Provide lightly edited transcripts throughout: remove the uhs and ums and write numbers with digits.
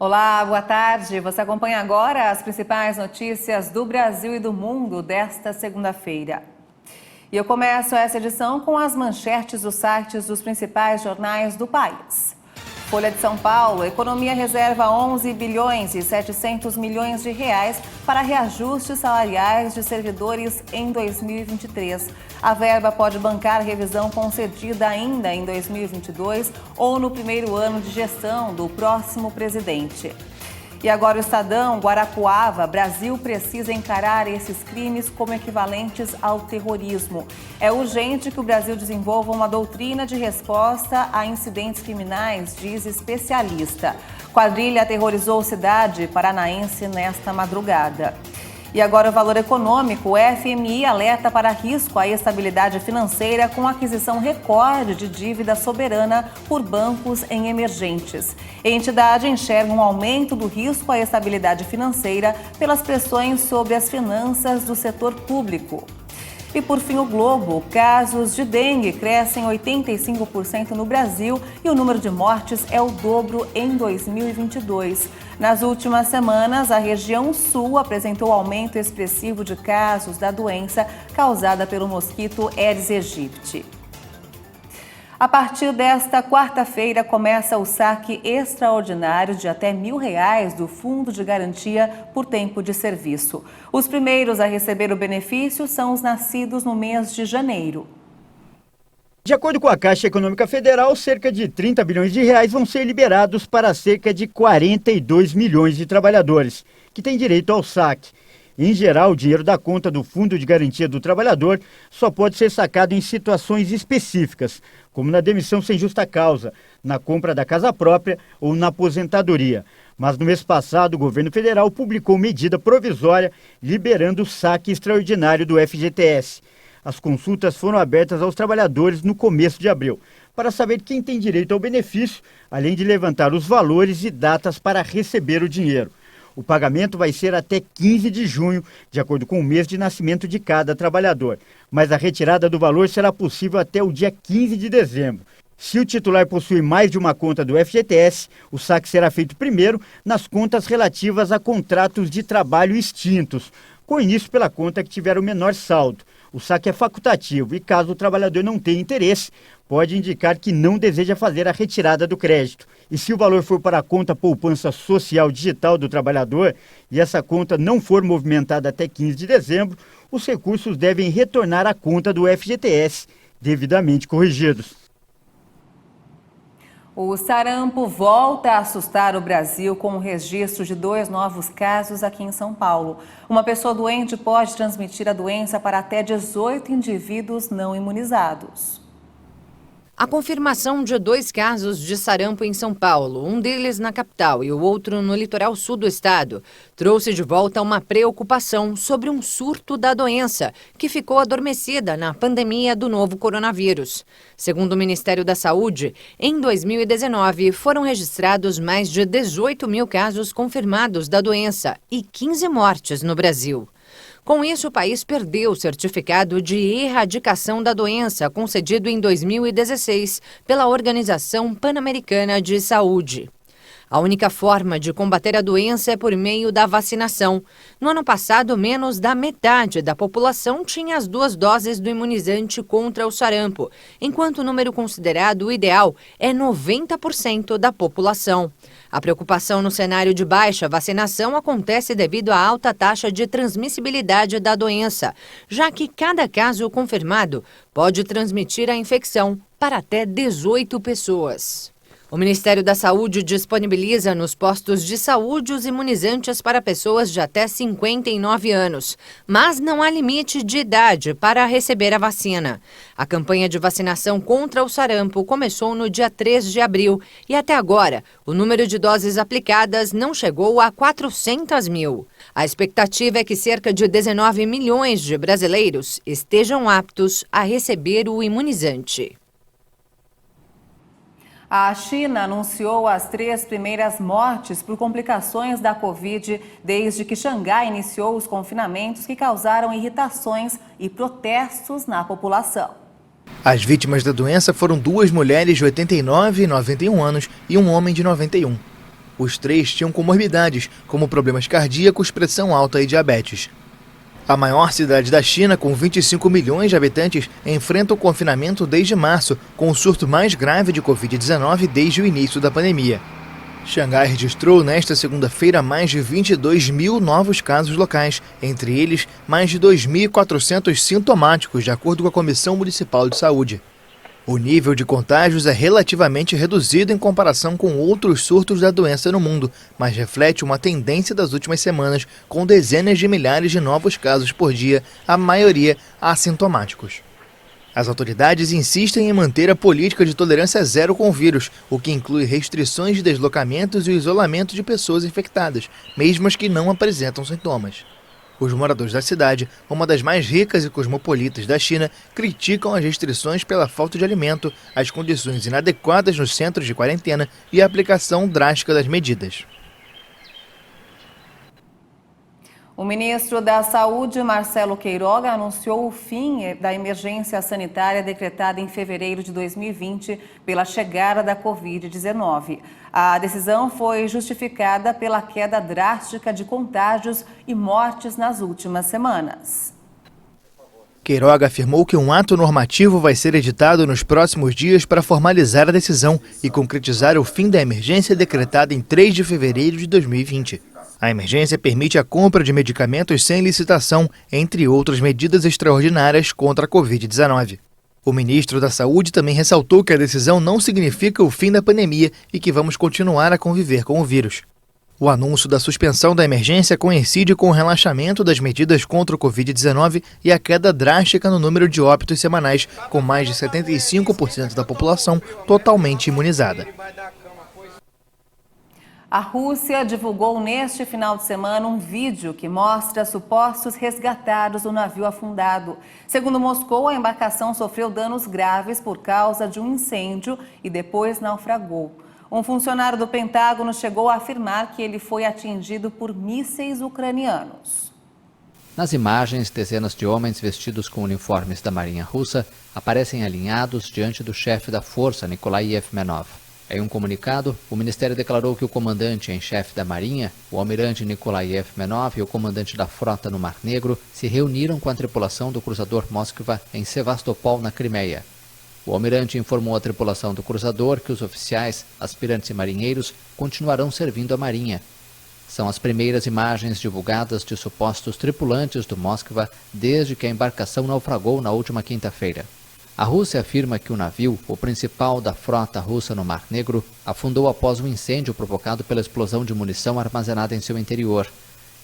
Olá, boa tarde. Você acompanha agora as principais notícias do Brasil e do mundo desta segunda-feira. E eu começo essa edição com as manchetes dos sites dos principais jornais do país. Folha de São Paulo, economia reserva 11 bilhões e 700 milhões de reais para reajustes salariais de servidores em 2023. A verba pode bancar revisão concedida ainda em 2022 ou no primeiro ano de gestão do próximo presidente. E agora o Estadão, Guarapuava, Brasil precisa encarar esses crimes como equivalentes ao terrorismo. É urgente que o Brasil desenvolva uma doutrina de resposta a incidentes criminais, diz especialista. Quadrilha aterrorizou cidade paranaense nesta madrugada. E agora o Valor Econômico, o FMI alerta para risco à estabilidade financeira com aquisição recorde de dívida soberana por bancos em emergentes. A entidade enxerga um aumento do risco à estabilidade financeira pelas pressões sobre as finanças do setor público. E por fim, o Globo, casos de dengue crescem 85% no Brasil e o número de mortes é o dobro em 2022. Nas últimas semanas, a região sul apresentou aumento expressivo de casos da doença causada pelo mosquito Aedes aegypti. A partir desta quarta-feira, começa o saque extraordinário de até R$1.000 do Fundo de Garantia por Tempo de Serviço. Os primeiros a receber o benefício são os nascidos no mês de janeiro. De acordo com a Caixa Econômica Federal, cerca de 30 bilhões de reais vão ser liberados para cerca de 42 milhões de trabalhadores, que têm direito ao saque. Em geral, o dinheiro da conta do Fundo de Garantia do Trabalhador só pode ser sacado em situações específicas, como na demissão sem justa causa, na compra da casa própria ou na aposentadoria. Mas no mês passado, o governo federal publicou medida provisória liberando o saque extraordinário do FGTS. As consultas foram abertas aos trabalhadores no começo de abril, para saber quem tem direito ao benefício, além de levantar os valores e datas para receber o dinheiro. O pagamento vai ser até 15 de junho, de acordo com o mês de nascimento de cada trabalhador. Mas a retirada do valor será possível até o dia 15 de dezembro. Se o titular possui mais de uma conta do FGTS, o saque será feito primeiro nas contas relativas a contratos de trabalho extintos, com início pela conta que tiver o menor saldo. O saque é facultativo e, caso o trabalhador não tenha interesse, pode indicar que não deseja fazer a retirada do crédito. E se o valor for para a conta poupança social digital do trabalhador e essa conta não for movimentada até 15 de dezembro, os recursos devem retornar à conta do FGTS, devidamente corrigidos. O sarampo volta a assustar o Brasil com o registro de 2 novos casos aqui em São Paulo. Uma pessoa doente pode transmitir a doença para até 18 indivíduos não imunizados. A confirmação de 2 casos de sarampo em São Paulo, um deles na capital e o outro no litoral sul do estado, trouxe de volta uma preocupação sobre um surto da doença, que ficou adormecida na pandemia do novo coronavírus. Segundo o Ministério da Saúde, em 2019 foram registrados mais de 18 mil casos confirmados da doença e 15 mortes no Brasil. Com isso, o país perdeu o certificado de erradicação da doença concedido em 2016 pela Organização Pan-Americana de Saúde. A única forma de combater a doença é por meio da vacinação. No ano passado, menos da metade da população tinha as 2 doses do imunizante contra o sarampo, enquanto o número considerado ideal é 90% da população. A preocupação no cenário de baixa vacinação acontece devido à alta taxa de transmissibilidade da doença, já que cada caso confirmado pode transmitir a infecção para até 18 pessoas. O Ministério da Saúde disponibiliza nos postos de saúde os imunizantes para pessoas de até 59 anos, mas não há limite de idade para receber a vacina. A campanha de vacinação contra o sarampo começou no dia 3 de abril e até agora o número de doses aplicadas não chegou a 400 mil. A expectativa é que cerca de 19 milhões de brasileiros estejam aptos a receber o imunizante. A China anunciou as 3 primeiras mortes por complicações da Covid desde que Xangai iniciou os confinamentos que causaram irritações e protestos na população. As vítimas da doença foram 2 mulheres de 89 e 91 anos e um homem de 91. Os 3 tinham comorbidades, como problemas cardíacos, pressão alta e diabetes. A maior cidade da China, com 25 milhões de habitantes, enfrenta o confinamento desde março, com o surto mais grave de Covid-19 desde o início da pandemia. Xangai registrou nesta segunda-feira mais de 22 mil novos casos locais, entre eles mais de 2.400 sintomáticos, de acordo com a Comissão Municipal de Saúde. O nível de contágios é relativamente reduzido em comparação com outros surtos da doença no mundo, mas reflete uma tendência das últimas semanas, com dezenas de milhares de novos casos por dia, a maioria assintomáticos. As autoridades insistem em manter a política de tolerância zero com o vírus, o que inclui restrições de deslocamentos e o isolamento de pessoas infectadas, mesmo as que não apresentam sintomas. Os moradores da cidade, uma das mais ricas e cosmopolitas da China, criticam as restrições pela falta de alimento, as condições inadequadas nos centros de quarentena e a aplicação drástica das medidas. O ministro da Saúde, Marcelo Queiroga, anunciou o fim da emergência sanitária decretada em fevereiro de 2020 pela chegada da Covid-19. A decisão foi justificada pela queda drástica de contágios e mortes nas últimas semanas. Queiroga afirmou que um ato normativo vai ser editado nos próximos dias para formalizar a decisão e concretizar o fim da emergência decretada em 3 de fevereiro de 2020. A emergência permite a compra de medicamentos sem licitação, entre outras medidas extraordinárias contra a Covid-19. O ministro da Saúde também ressaltou que a decisão não significa o fim da pandemia e que vamos continuar a conviver com o vírus. O anúncio da suspensão da emergência coincide com o relaxamento das medidas contra o Covid-19 e a queda drástica no número de óbitos semanais, com mais de 75% da população totalmente imunizada. A Rússia divulgou neste final de semana um vídeo que mostra supostos resgatados do navio afundado. Segundo Moscou, a embarcação sofreu danos graves por causa de um incêndio e depois naufragou. Um funcionário do Pentágono chegou a afirmar que ele foi atingido por mísseis ucranianos. Nas imagens, dezenas de homens vestidos com uniformes da Marinha Russa aparecem alinhados diante do chefe da força, Nikolai Yevmenov. Em um comunicado, o Ministério declarou que o comandante em chefe da Marinha, o almirante Nikolai Yevmenov, e o comandante da frota no Mar Negro se reuniram com a tripulação do cruzador Moskva em Sevastopol, na Crimeia. O almirante informou à tripulação do cruzador que os oficiais, aspirantes e marinheiros continuarão servindo a Marinha. São as primeiras imagens divulgadas de supostos tripulantes do Moskva desde que a embarcação naufragou na última quinta-feira. A Rússia afirma que o navio, o principal da frota russa no Mar Negro, afundou após um incêndio provocado pela explosão de munição armazenada em seu interior.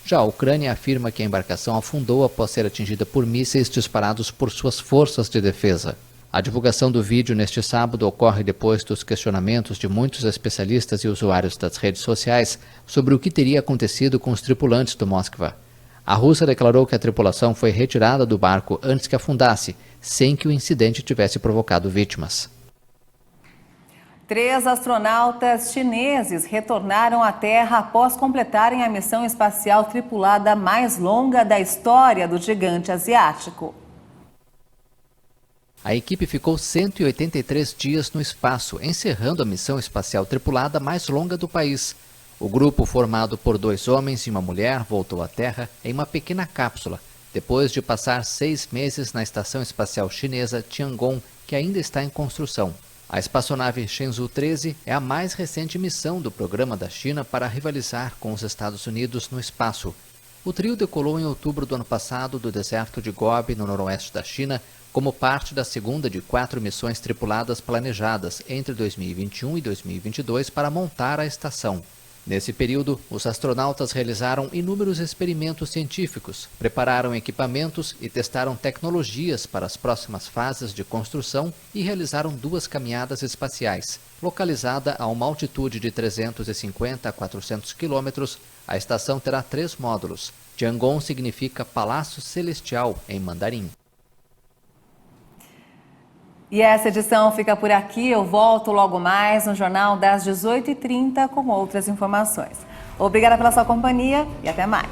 Já a Ucrânia afirma que a embarcação afundou após ser atingida por mísseis disparados por suas forças de defesa. A divulgação do vídeo neste sábado ocorre depois dos questionamentos de muitos especialistas e usuários das redes sociais sobre o que teria acontecido com os tripulantes do Moskva. A Rússia declarou que a tripulação foi retirada do barco antes que afundasse, sem que o incidente tivesse provocado vítimas. 3 astronautas chineses retornaram à Terra após completarem a missão espacial tripulada mais longa da história do gigante asiático. A equipe ficou 183 dias no espaço, encerrando a missão espacial tripulada mais longa do país. O grupo, formado por 2 homens e uma mulher, voltou à Terra em uma pequena cápsula, depois de passar 6 meses na estação espacial chinesa Tiangong, que ainda está em construção. A espaçonave Shenzhou 13 é a mais recente missão do programa da China para rivalizar com os Estados Unidos no espaço. O trio decolou em outubro do ano passado do deserto de Gobi, no noroeste da China, como parte da segunda de 4 missões tripuladas planejadas entre 2021 e 2022 para montar a estação. Nesse período, os astronautas realizaram inúmeros experimentos científicos, prepararam equipamentos e testaram tecnologias para as próximas fases de construção e realizaram 2 caminhadas espaciais. Localizada a uma altitude de 350 a 400 quilômetros, a estação terá 3 módulos. Tiangong significa Palácio Celestial em mandarim. E essa edição fica por aqui. Eu volto logo mais no Jornal das 18h30 com outras informações. Obrigada pela sua companhia e até mais.